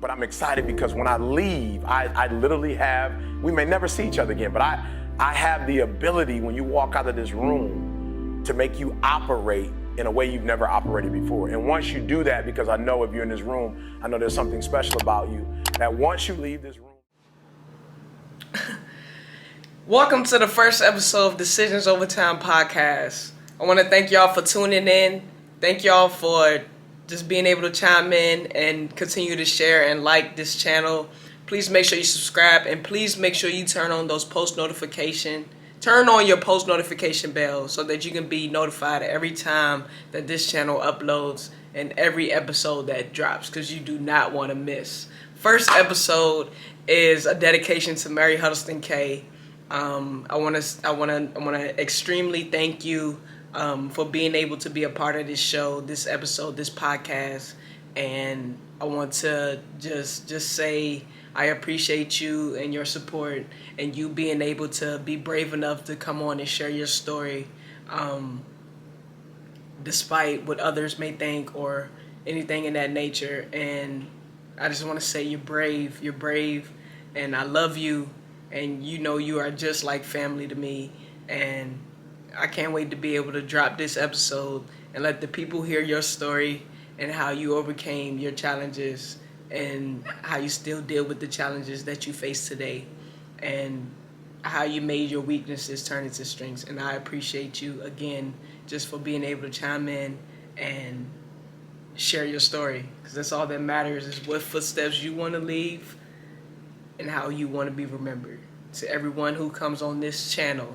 But I'm excited because when I leave, I literally have, we may never see each other again, but I have the ability when you walk out of this room to make you operate in a way you've never operated before. And once you do that, because I know if you're in this room, I know there's something special about you, that once you leave this room. Welcome to the first episode of Decisions Over Time podcast. I want to thank y'all for tuning in. Thank y'all for just being able to chime in and continue to share and like this channel. Please make sure you subscribe and please make sure you turn on those post notification. Turn on your post notification bell so that you can be notified every time that this channel uploads and every episode that drops, because you do not want to miss. First episode is a dedication to Mary Huddleston Kay. I want to extremely thank you for being able to be a part of this show, this episode, this podcast, and I want to just say I appreciate you and your support and you being able to be brave enough to come on and share your story, despite what others may think or anything in that nature. And I just want to say you're brave, and I love you. And you know you are just like family to me. And I can't wait to be able to drop this episode and let the people hear your story and how you overcame your challenges and how you still deal with the challenges that you face today and how you made your weaknesses turn into strengths. And I appreciate you again just for being able to chime in and share your story, because that's all that matters, is what footsteps you want to leave and how you want to be remembered. To everyone who comes on this channel,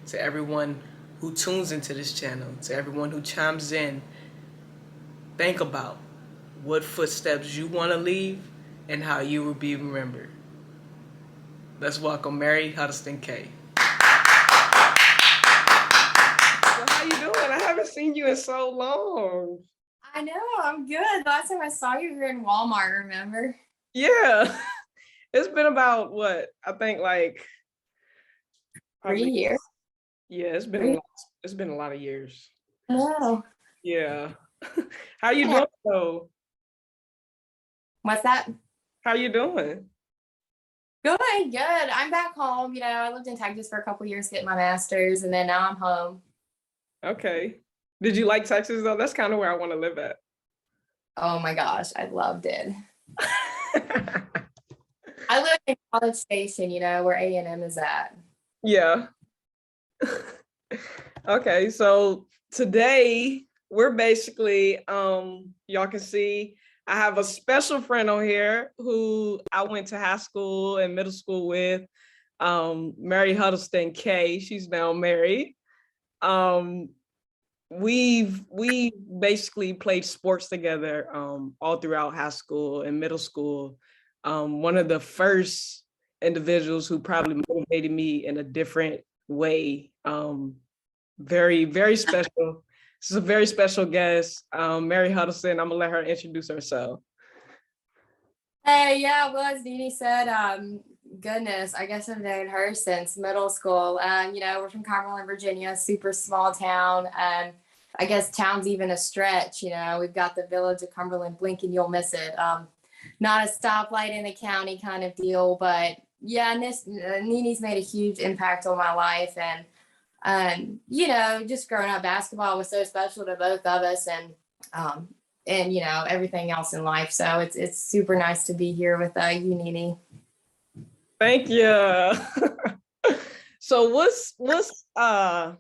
to everyone who tunes into this channel, to everyone who chimes in, think about what footsteps you want to leave and how you will be remembered. Let's welcome Mary Huddleston Kay. So how you doing? I haven't seen you in so long. I know, I'm good. Last time I saw you, were in Walmart, remember? Yeah. It's been about what? I think like 3 years. Yeah, it's been a lot of years. No. Yeah. How you doing though? What's that? How you doing? Good. I'm back home. I lived in Texas for a couple years getting my master's, and then now I'm home. Okay. Did you like Texas though? That's kind of where I want to live at. Oh my gosh, I loved it. I live in College Station, where A&M is at. Yeah. Okay, so today we're basically, y'all can see, I have a special friend on here who I went to high school and middle school with, Mary Huddleston Kay. She's now married. We basically played sports together all throughout high school and middle school. One of the first individuals who probably motivated me in a different way. Very, very special. This is a very special guest, Mary Huddleston. I'm gonna let her introduce herself. Hey, yeah, well, as Dee said, goodness, I guess I've known her since middle school. We're from Cumberland, Virginia, super small town. I guess town's even a stretch. We've got the village of Cumberland, blink and you'll miss it. Not a stoplight in the county kind of deal, but yeah, Nini's made a huge impact on my life. And just growing up, basketball was so special to both of us, and everything else in life. So it's super nice to be here with you, Nini. Thank you. So what's I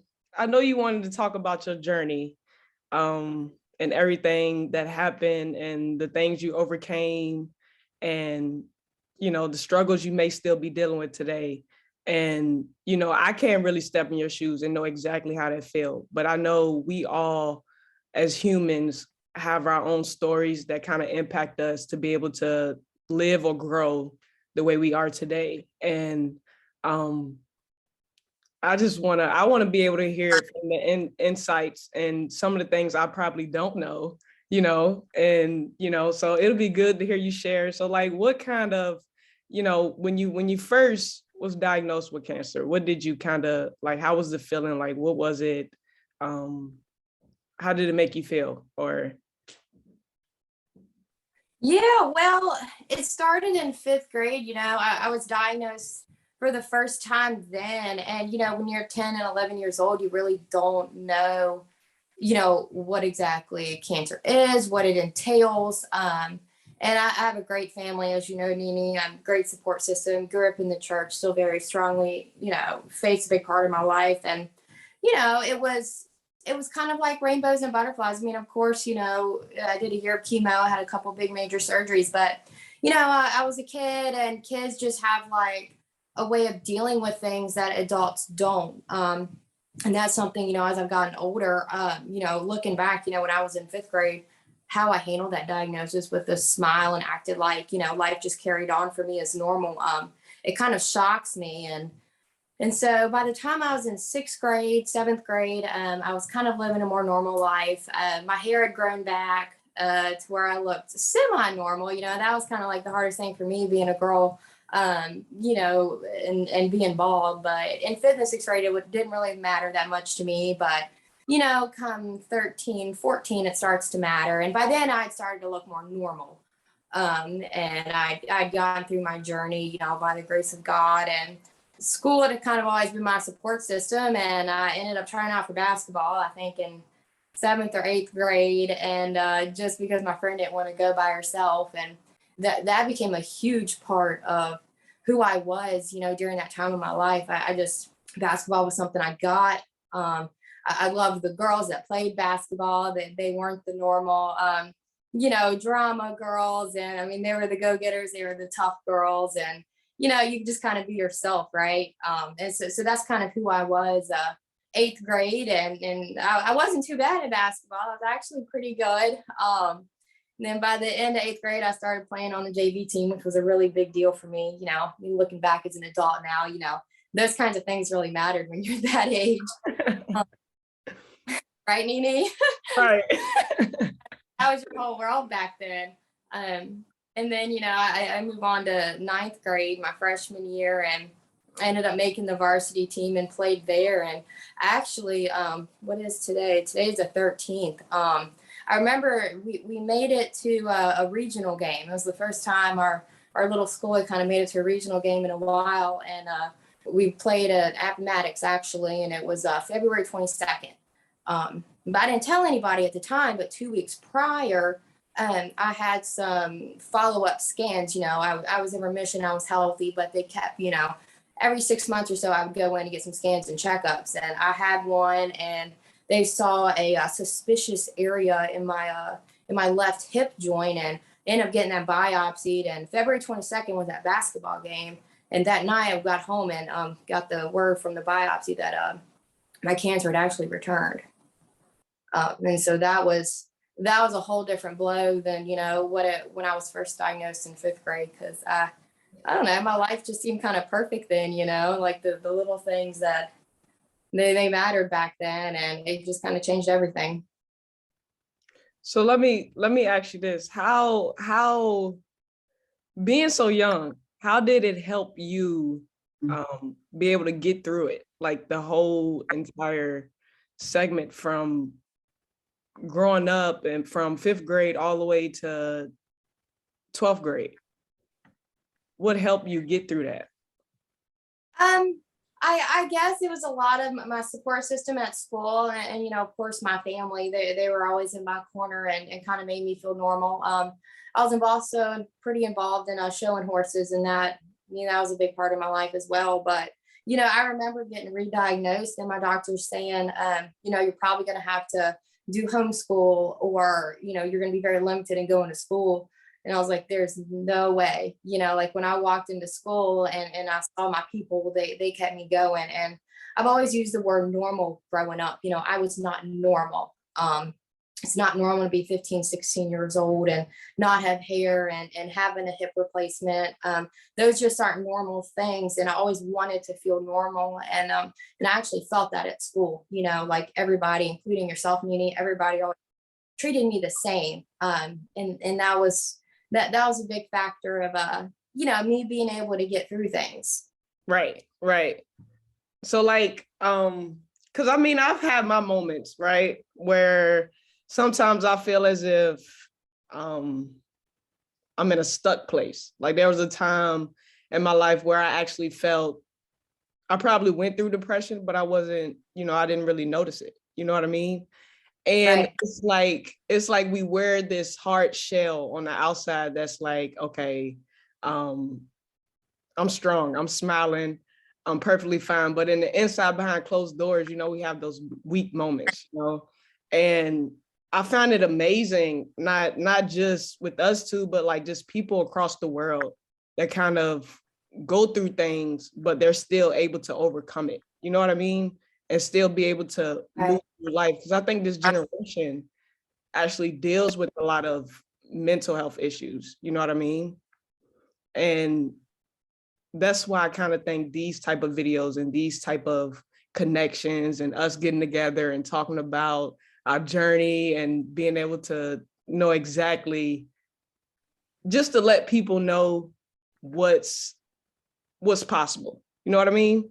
know you wanted to talk about your journey, and everything that happened and the things you overcame and, the struggles you may still be dealing with today. And, I can't really step in your shoes and know exactly how that felt, but I know we all as humans have our own stories that kind of impact us to be able to live or grow the way we are today. And I want to be able to hear from the insights and some of the things I probably don't know, so it'll be good to hear you share. So like, what kind of, when you first was diagnosed with cancer, what did you kind of like, how was the feeling? Like, what was it? How did it make you feel? Or Yeah, well, it started in fifth grade. I was diagnosed for the first time then. And, when you're 10 and 11 years old, you really don't know, what exactly cancer is, what it entails. And I have a great family, as you know, Nini. Great support system. Grew up in the church, still very strongly. Faith's a big part of my life, and it was kind of like rainbows and butterflies. I mean, of course, I did a year of chemo, I had a couple big major surgeries, but I was a kid, and kids just have like a way of dealing with things that adults don't. And that's something, as I've gotten older, looking back, when I was in fifth grade, how I handled that diagnosis with a smile and acted like, life just carried on for me as normal. It kind of shocks me. And so by the time I was in sixth grade, seventh grade, I was kind of living a more normal life. My hair had grown back to where I looked semi-normal. That was kind of like the hardest thing for me being a girl, and being bald. But in fifth and sixth grade, didn't really matter that much to me. But, come 13, 14, it starts to matter. And by then I'd started to look more normal. And I'd gone through my journey, by the grace of God. And school had kind of always been my support system, and I ended up trying out for basketball, I think in seventh or eighth grade, and just because my friend didn't want to go by herself, and that became a huge part of who I was, during that time of my life. I just basketball was something I got. I loved the girls that played basketball. They weren't the normal, drama girls, and I mean they were the go-getters. They were the tough girls, and you just kind of be yourself, right? And so that's kind of who I was, eighth grade, and I wasn't too bad at basketball. I was actually pretty good. And then by the end of eighth grade, I started playing on the JV team, which was a really big deal for me. Looking back as an adult now, those kinds of things really mattered when you're that age. Right, Nene? Right. That was your whole world back then. And then, I moved on to ninth grade, my freshman year, and I ended up making the varsity team and played there. And actually, what is today? Today is the 13th. I remember we made it to a regional game. It was the first time our little school had kind of made it to a regional game in a while. And we played at Appomattox, actually, and it was February 22nd. But I didn't tell anybody at the time, but 2 weeks prior, I had some follow-up scans. I was in remission, I was healthy, but they kept, every 6 months or so, I would go in and get some scans and checkups. And I had one, and they saw a suspicious area in my left hip joint, and ended up getting that biopsied. And February 22nd was that basketball game. And that night I got home and got the word from the biopsy that my cancer had actually returned. And so that was a whole different blow than when I was first diagnosed in fifth grade, because I don't know, my life just seemed kind of perfect then, like the little things that they mattered back then, and it just kind of changed everything. So let me ask you this: how being so young, how did it help you be able to get through it, like the whole entire segment from growing up and from fifth grade all the way to 12th grade? What helped you get through that? I guess it was a lot of my support system at school, and of course my family. They were always in my corner and kind of made me feel normal. I was also pretty involved in showing horses, and that that was a big part of my life as well. But I remember getting re-diagnosed, and my doctor's saying, you're probably going to have to do homeschool, or you're going to be very limited in going to school. And I was like, there's no way. Like when I walked into school and I saw my people, they kept me going. And I've always used the word normal growing up. I was not normal. It's not normal to be 15, 16 years old and not have hair and having a hip replacement. Those just aren't normal things. And I always wanted to feel normal. And I actually felt that at school, like everybody, including yourself, Nini, everybody always treated me the same. And that was a big factor of, me being able to get through things. Right. So like, cause I mean, I've had my moments, right, where sometimes I feel as if I'm in a stuck place. Like there was a time in my life where I actually felt I probably went through depression, but I wasn't, I didn't really notice it. You know what I mean? And Right. it's like we wear this hard shell on the outside that's like, okay, um, I'm strong, I'm smiling, I'm perfectly fine. But in the inside behind closed doors, we have those weak moments. And I find it amazing, not just with us two, but like just people across the world that kind of go through things, but they're still able to overcome it. You know what I mean? And still be able to move Right. through life. Because I think this generation actually deals with a lot of mental health issues. You know what I mean? And that's why I kind of think these type of videos and these type of connections and us getting together and talking about our journey and being able to know exactly, just to let people know what's possible. You know what I mean?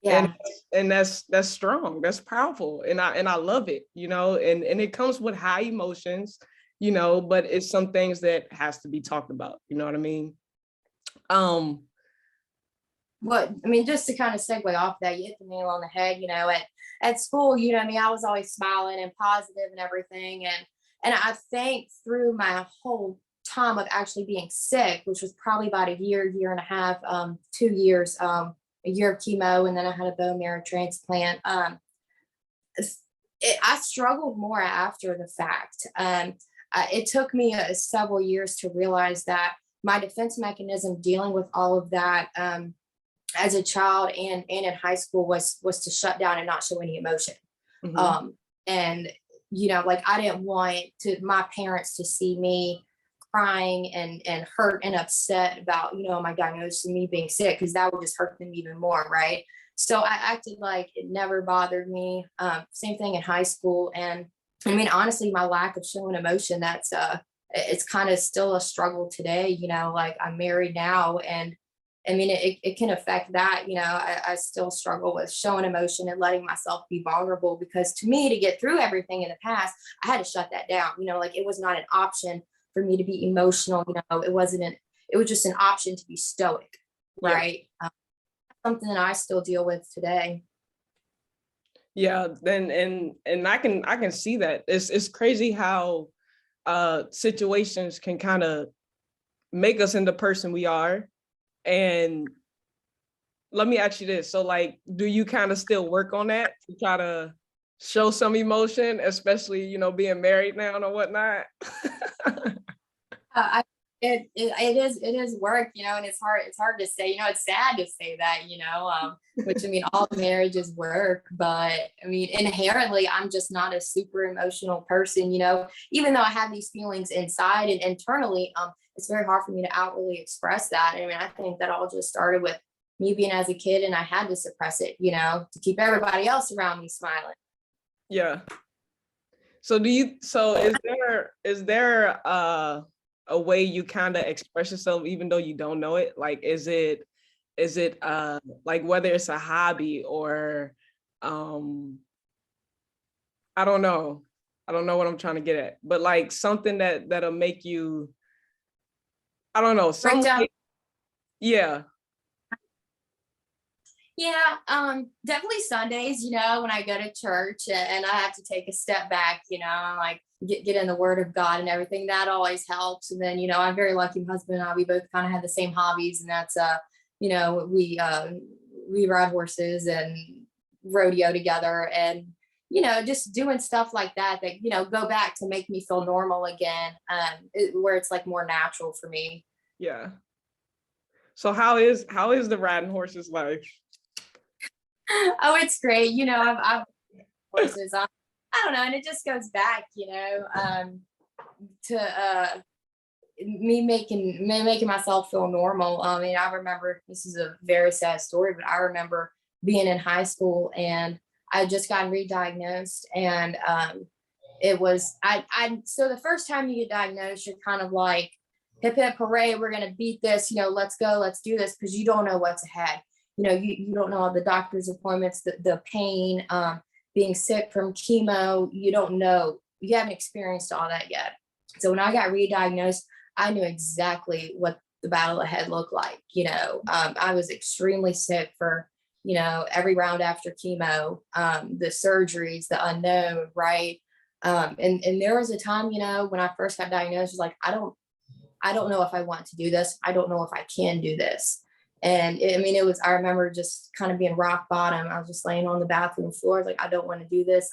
And Yeah. and that's strong, that's powerful, and I love it. And it comes with high emotions, but it's some things that has to be talked about. You know what I mean? um What I mean, just to kind of segue off that, you hit the nail on the head. At school, what I mean, I was always smiling and positive and everything, and I think through my whole time of actually being sick, which was probably about a year and a half, 2 years, a year of chemo, and then I had a bone marrow transplant. I struggled more after the fact. It took me several years to realize that my defense mechanism dealing with all of that, as a child and in high school, was to shut down and not show any emotion. mhm. And like, I didn't want my parents to see me crying and hurt and upset about my diagnosis and me being sick, because that would just hurt them even more, right? So I acted like it never bothered me. Same thing in high school. And I mean, honestly, my lack of showing emotion, that's it's kind of still a struggle today. Like, I'm married now, and I mean, it can affect that. I still struggle with showing emotion and letting myself be vulnerable, because to me, to get through everything in the past, I had to shut that down. Like, it was not an option for me to be emotional. It was just an option to be stoic, Yeah. right? Something that I still deal with today. Yeah, then and I can see that. It's crazy how situations can kind of make us into the person we are. And let me ask you this. So like, do you kind of still work on that to try to show some emotion, especially, being married now or whatnot? I it is work, and it's hard to say. It's sad to say that, which, I mean, all marriages work, but I mean, inherently, I'm just not a super emotional person. Even though I have these feelings inside and internally, it's very hard for me to outwardly express that. I mean, I think that all just started with me being as a kid, and I had to suppress it, to keep everybody else around me smiling. Yeah. So is there a way you kind of express yourself even though you don't know it? Like, is it like, whether it's a hobby or I don't know. I don't know what I'm trying to get at, but like something that'll make you, I don't know, Break down. Yeah. Yeah, definitely Sundays, when I go to church and I have to take a step back, and like get in the word of God and everything, that always helps. And then, I'm very lucky, my husband and I, we both kind of have the same hobbies, and that's we ride horses and rodeo together, and just doing stuff like that go back to make me feel normal again, where it's like more natural for me. Yeah. So how is the riding horses life? Oh, it's great. I've horses. I don't know, and it just goes back, to me making myself feel normal. I mean, I remember, this is a very sad story, but I remember being in high school, and I just got re-diagnosed, and it was I so the first time you get diagnosed, you're kind of like, hip hip hooray, we're gonna beat this, let's go, let's do this, because you don't know what's ahead. You don't know all the doctor's appointments, the pain, being sick from chemo. You don't know, you haven't experienced all that yet. So when I got re-diagnosed, I knew exactly what the battle ahead looked like. I was extremely sick for, every round after chemo, the surgeries, the unknown, right? And there was a time, when I first got diagnosed, was like, I don't know if I want to do this. I don't know if I can do this. And I remember just kind of being rock bottom. I was just laying on the bathroom floor, like, I don't want to do this.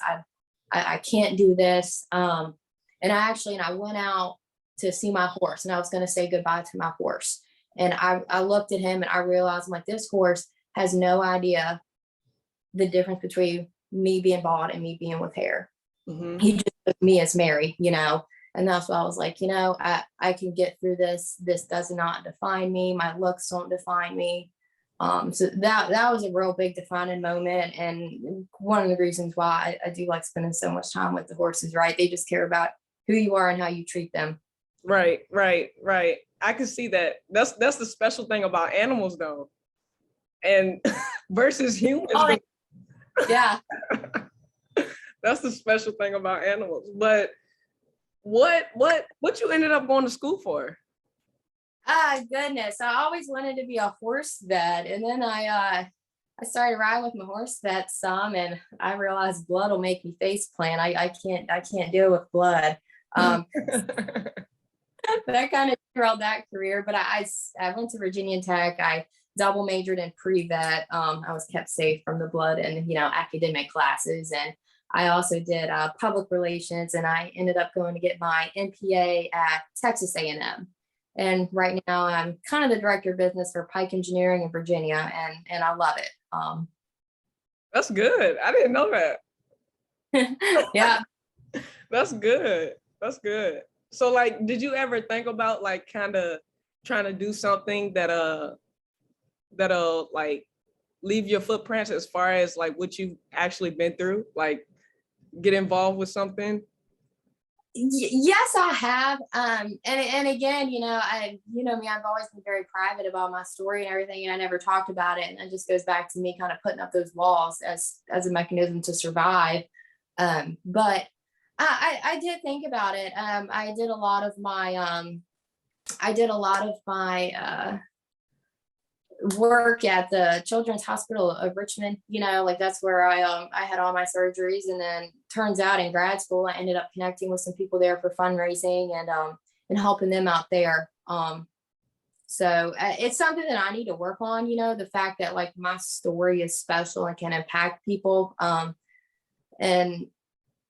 I can't do this. And I went out to see my horse, and I was going to say goodbye to my horse. And I looked at him and I realized, I'm like, this horse has no idea the difference between me being bald and me being with hair. Mhm. He just took me as Mary, and that's why I was like, I can get through this. This does not define me. My looks don't define me. So that was a real big defining moment. And one of the reasons why I do like spending so much time with the horses, right? They just care about who you are and how you treat them. Right. I can see that. That's the special thing about animals, though, and versus humans. Oh, yeah. That's the special thing about animals. But what you ended up going to school for? Goodness. I always wanted to be a horse vet. And then I started riding with my horse vet some, and I realized blood will make me face plant. I can't deal with blood. That kind of derailed that career, but I went to Virginia Tech. I double majored in pre-vet. I was kept safe from the blood and, academic classes. And I also did public relations, and I ended up going to get my MPA at Texas A&M. And right now I'm kind of the director of business for Pike Engineering in Virginia, and I love it. That's good. I didn't know that. Yeah. That's good. So, like, did you ever think about, like, kind of trying to do something that'll like leave your footprints as far as like what you've actually been through, like get involved with something? Yes, I have. And again, me, I've always been very private about my story and everything, and I never talked about it. And it just goes back to me kind of putting up those walls as a mechanism to survive. But I did think about it. I did a lot of my work at the Children's Hospital of Richmond. Like that's where I had all my surgeries, and then turns out in grad school I ended up connecting with some people there for fundraising and helping them out there. So it's something that I need to work on. The fact that like my story is special and can impact people.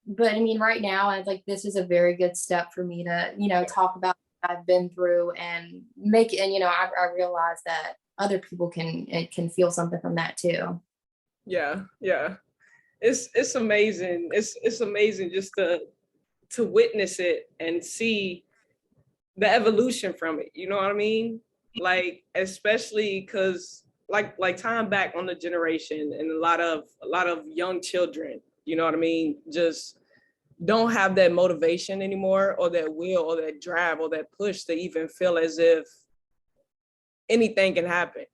But right now this is a very good step for me to talk about what I've been through and make it. And I realize that other people can feel something from that too. Yeah. It's amazing. It's amazing just to witness it and see the evolution from it. You know what I mean? Like, especially because like time back on the generation, and a lot of young children, you know what I mean, just don't have that motivation anymore, or that will, or that drive, or that push to even feel as if anything can happen,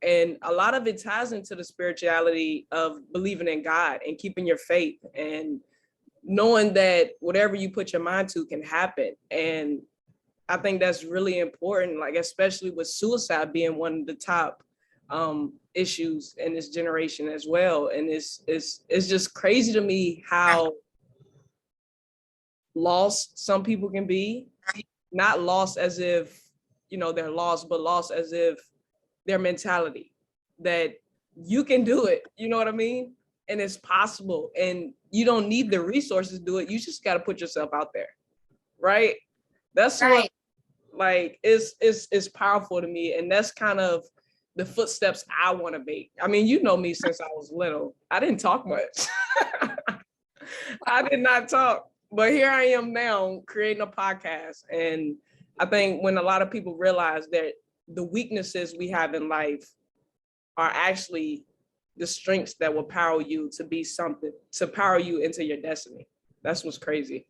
and a lot of it ties into the spirituality of believing in God and keeping your faith and knowing that whatever you put your mind to can happen. And I think that's really important, like especially with suicide being one of the top issues in this generation as well. And it's just crazy to me how lost some people can be, not lost as if they're lost, but lost as if their mentality that you can do it, you know what I mean, and it's possible, and you don't need the resources to do it. You just got to put yourself out there, right? That's right. What like is powerful to me, and that's kind of the footsteps I want to make. You know me since I was little. I didn't talk much. I did not talk. But here I am now creating a podcast. And I think when a lot of people realize that the weaknesses we have in life are actually the strengths that will power you to be something, to power you into your destiny. That's what's crazy.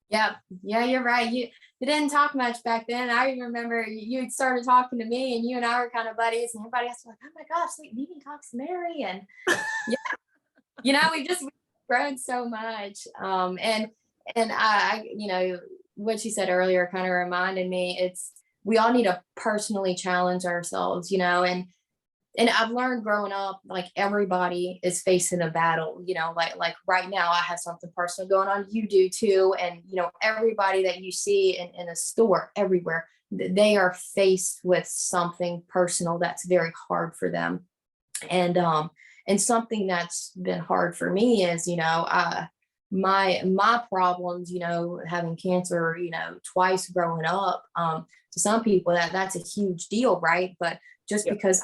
Yeah, you're right. You didn't talk much back then. I remember you started talking to me, and you and I were kind of buddies, and everybody else was like, oh my gosh, like Mimi talks to Mary. And we've grown so much. And I what you said earlier kind of reminded me, we all need to personally challenge ourselves, and I've learned growing up, like everybody is facing a battle, like right now I have something personal going on, you do too. And, everybody that you see in a store everywhere, they are faced with something personal that's very hard for them. And something that's been hard for me is, my problems, having cancer, twice growing up, to some people that's a huge deal, right? But just Yeah. because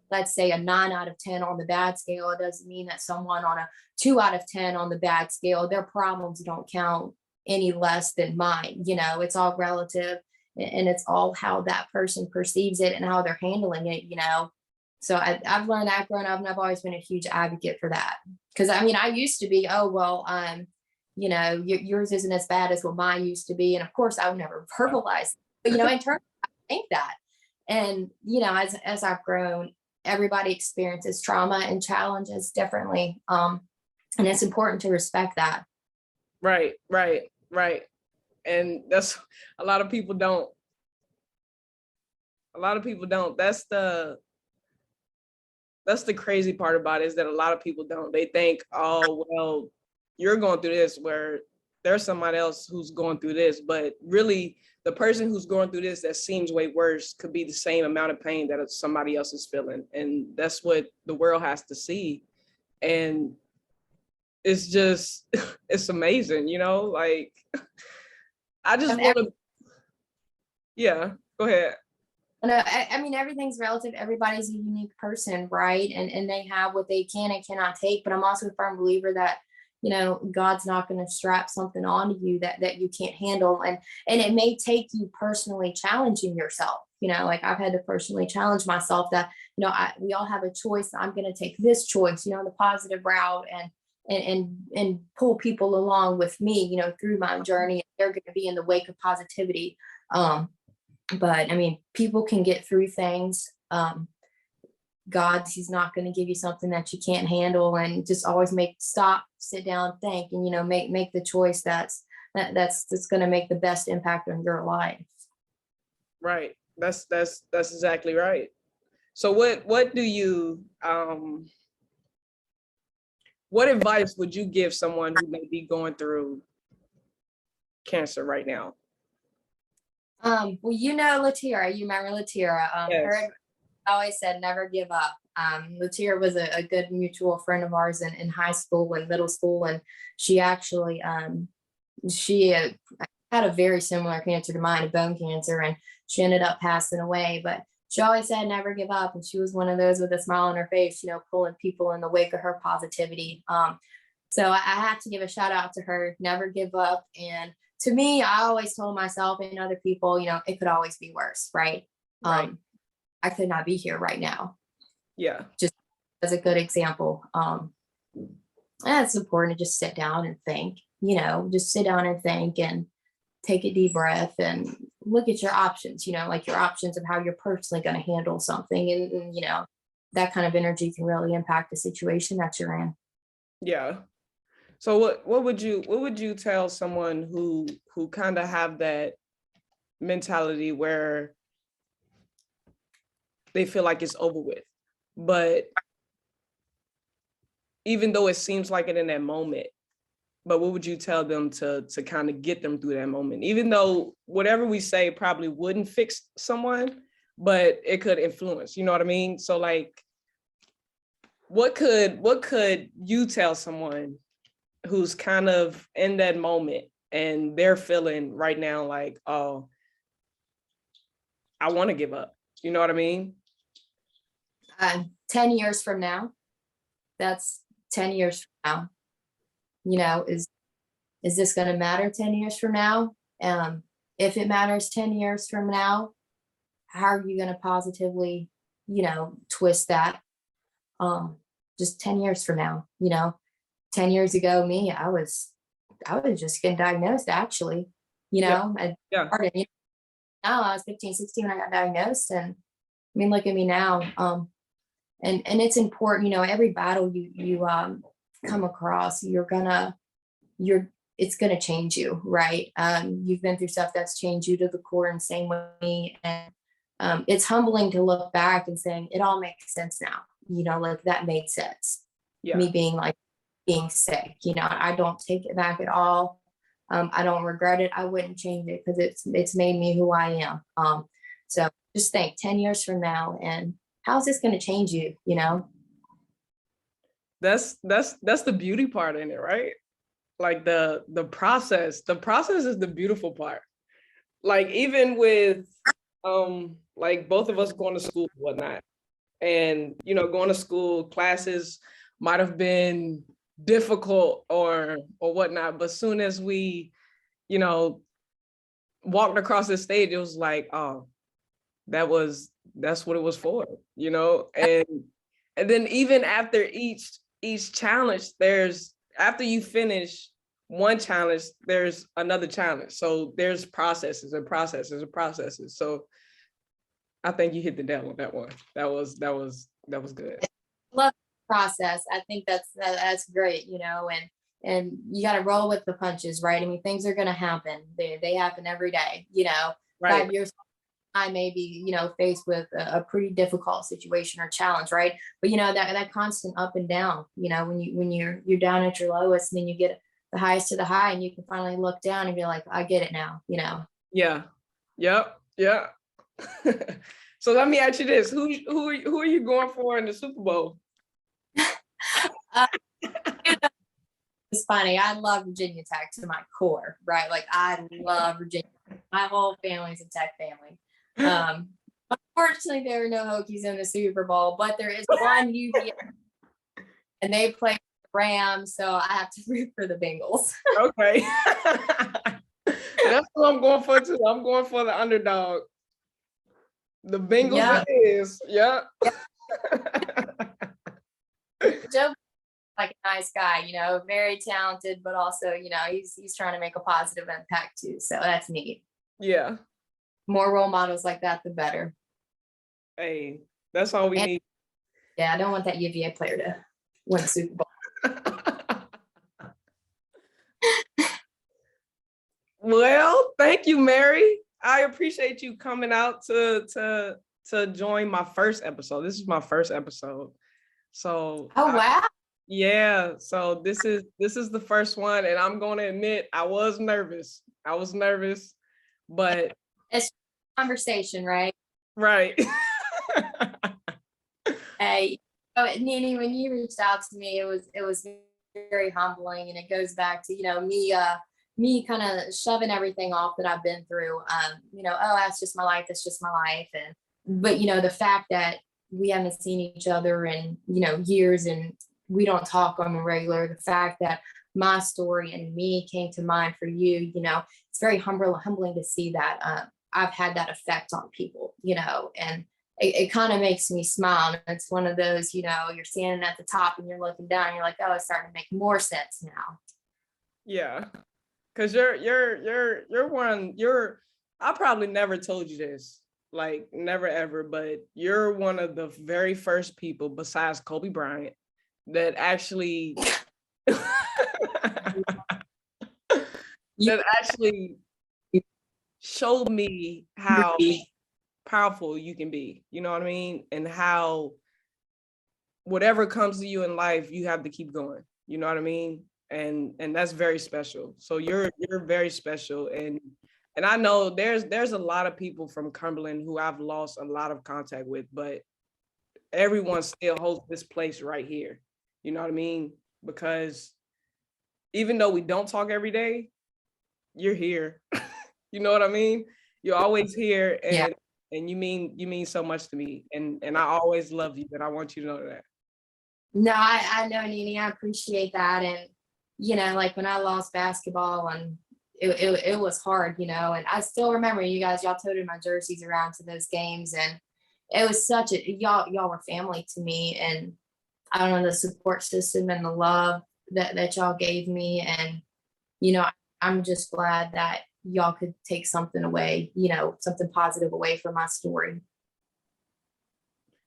let's say a 9 out of 10 on the bad scale, it doesn't mean that someone on a 2 out of 10 on the bad scale, their problems don't count any less than mine. It's all relative, and it's all how that person perceives it and how they're handling it. So I've learned that growing up, and I've always been a huge advocate for that. Because I used to be, oh, well, yours isn't as bad as what mine used to be. And of course, I would never verbalize, but, in terms, I think that. And, as I've grown, everybody experiences trauma and challenges differently. And it's important to respect that. Right. And that's a lot of people don't. That's the crazy part about it, is that a lot of people don't. They think, oh, well, you're going through this, where there's somebody else who's going through this. But really, the person who's going through this that seems way worse could be the same amount of pain that somebody else is feeling. And that's what the world has to see. And it's just, it's amazing, like, I just want to, yeah, go ahead. No, I mean, everything's relative. Everybody's a unique person, right? And they have what they can and cannot take. But I'm also a firm believer that, God's not going to strap something onto you that you can't handle. And it may take you personally challenging yourself. Like I've had to personally challenge myself that, we all have a choice. I'm going to take this choice, the positive route, and pull people along with me, through my journey. They're going to be in the wake of positivity. But I mean, people can get through things. He's not going to give you something that you can't handle, and just always stop, sit down, think, and, make the choice that's going to make the best impact on your life. Right. That's exactly right. So what do you, what advice would you give someone who may be going through cancer right now? Well, Latira, you remember Latira, Yes. her always said, never give up. Latira was a good mutual friend of ours in high school and middle school. And she actually, she had a very similar cancer to mine, a bone cancer, and she ended up passing away. But she always said, never give up. And she was one of those with a smile on her face, pulling people in the wake of her positivity. So I have to give a shout out to her, never give up. And to me, I always told myself and other people, it could always be worse, right? Right. I could not be here right now. Yeah. Just as a good example. And it's important to just sit down and think, just sit down and think and take a deep breath and look at your options, like your options of how you're personally going to handle something. And that kind of energy can really impact the situation that you're in. Yeah. So what would you tell someone who kind of have that mentality where they feel like it's over with, but even though it seems like it in that moment, but what would you tell them to kind of get them through that moment, even though whatever we say probably wouldn't fix someone, but it could influence, you know what I mean? So like, what could you tell someone who's kind of in that moment and they're feeling right now like, oh, I want to give up. You know what I mean? 10 years from now, that's 10 years from now, is this going to matter 10 years from now? If it matters 10 years from now, how are you going to positively, twist that? Just 10 years from now, 10 years ago, me, I was just getting diagnosed, actually, Yeah. Now I was 15, 16 when I got diagnosed. And I mean, look at me now. And it's important, every battle you come across, you're it's going to change you, right? You've been through stuff that's changed you to the core, and same with me. And it's humbling to look back and saying it all makes sense now. Like that made sense. Yeah. Me being sick, I don't take it back at all. I don't regret it. I wouldn't change it because it's made me who I am. So just think 10 years from now, and how's this going to change you? That's the beauty part in it, right? Like the process is the beautiful part. Like even with like both of us going to school and whatnot, and going to school, classes might have been difficult or whatnot, but soon as we walked across the stage, it was like, oh, that's what it was for, and then even after each challenge, after you finish one challenge, there's another challenge. So there's processes and processes and processes. So I think you hit the nail on that one. That was good. Love the process. I think that's great, and you got to roll with the punches, right? I mean, things are going to happen. They happen every day, Right. 5 years I may be, faced with a pretty difficult situation or challenge, right? But that constant up and down, when you're down at your lowest, and then you get the highest to the high, and you can finally look down and be like, I get it now, Yeah. Yep. Yeah. So let me ask you this: who are you going for in the Super Bowl? It's funny. I love Virginia Tech to my core, right? Like I love Virginia. My whole family's a Tech family. Unfortunately, there are no Hokies in the Super Bowl, but there is one UVA, and they play the Rams, so I have to root for the Bengals. Okay. That's what I'm going for too. I'm going for the underdog. The Bengals. Yeah. It is. Yeah. Joe, like a nice guy, very talented, but also, he's trying to make a positive impact too. So that's neat. Yeah. More role models like that, the better. Hey, that's all we need. Yeah, I don't want that UVA player to win the Super Bowl. Well, thank you, Mary. I appreciate you coming out to join my first episode. This is my first episode. So wow. Yeah, so this is the first one, and I'm going to admit I was nervous, but it's conversation, right? Right. Hey, Nene, when you reached out to me, it was very humbling, and it goes back to me kind of shoving everything off that I've been through. Oh, that's just my life. But the fact that we haven't seen each other in years, and we don't talk on the regular. The fact that my story and me came to mind for you, it's very humbling to see that I've had that effect on people, and it kind of makes me smile. And it's one of those, you're standing at the top and you're looking down, and you're like, oh, it's starting to make more sense now. Yeah, because I probably never told you this, like never ever, but you're one of the very first people besides Kobe Bryant that actually showed me how powerful you can be, you know what I mean? And how whatever comes to you in life, you have to keep going, you know what I mean? And that's very special. So you're very special. And I know there's a lot of people from Cumberland who I've lost a lot of contact with, but everyone still holds this place right here. You know what I mean? Because even though we don't talk every day, you're here. You know what I mean? You're always here, and you mean so much to me. And I always love you, and I want you to know that. No, I know, Nene. I appreciate that. And like when I lost basketball, and it was hard, and I still remember y'all toted my jerseys around to those games, and it was such y'all were family to me. And I don't know, the support system and the love that y'all gave me. And, I'm just glad that y'all could take something away, something positive away from my story.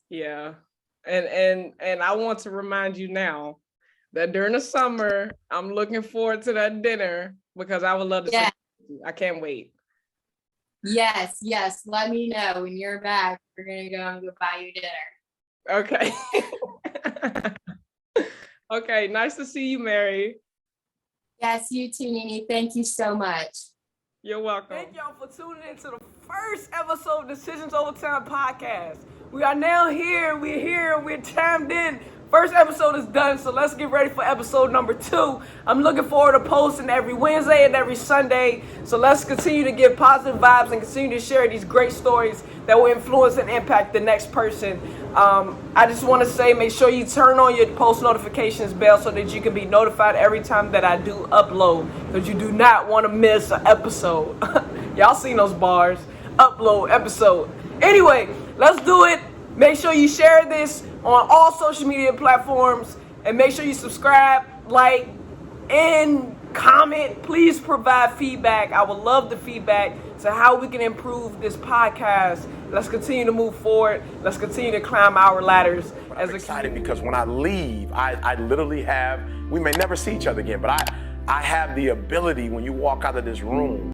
Yeah. And I want to remind you now, that during the summer, I'm looking forward to that dinner because I would love to see Yeah. you. I can't wait. Yes, yes. Let me know when you're back. We're gonna go and go buy you dinner. Okay. Okay, nice to see you, Mary. Yes, you too, Nene. Thank you so much. You're welcome. Thank y'all for tuning in to the first episode of Decisions Over Time podcast. We are now here. We're here. We're timed in. First episode is done, so let's get ready for episode number 2. I'm looking forward to posting every Wednesday and every Sunday. So let's continue to give positive vibes and continue to share these great stories that will influence and impact the next person. I just want to say, make sure you turn on your post notifications bell so that you can be notified every time that I do upload, because you do not want to miss an episode. Y'all seen those bars. Upload episode. Anyway, let's do it. Make sure you share this on all social media platforms, and make sure you subscribe, like, and comment. Please provide feedback. I would love the feedback to how we can improve this podcast. Let's continue to move forward. Let's continue to climb our ladders as I'm a excited community. because when I leave, I literally have, we may never see each other again, but I have the ability when you walk out of this room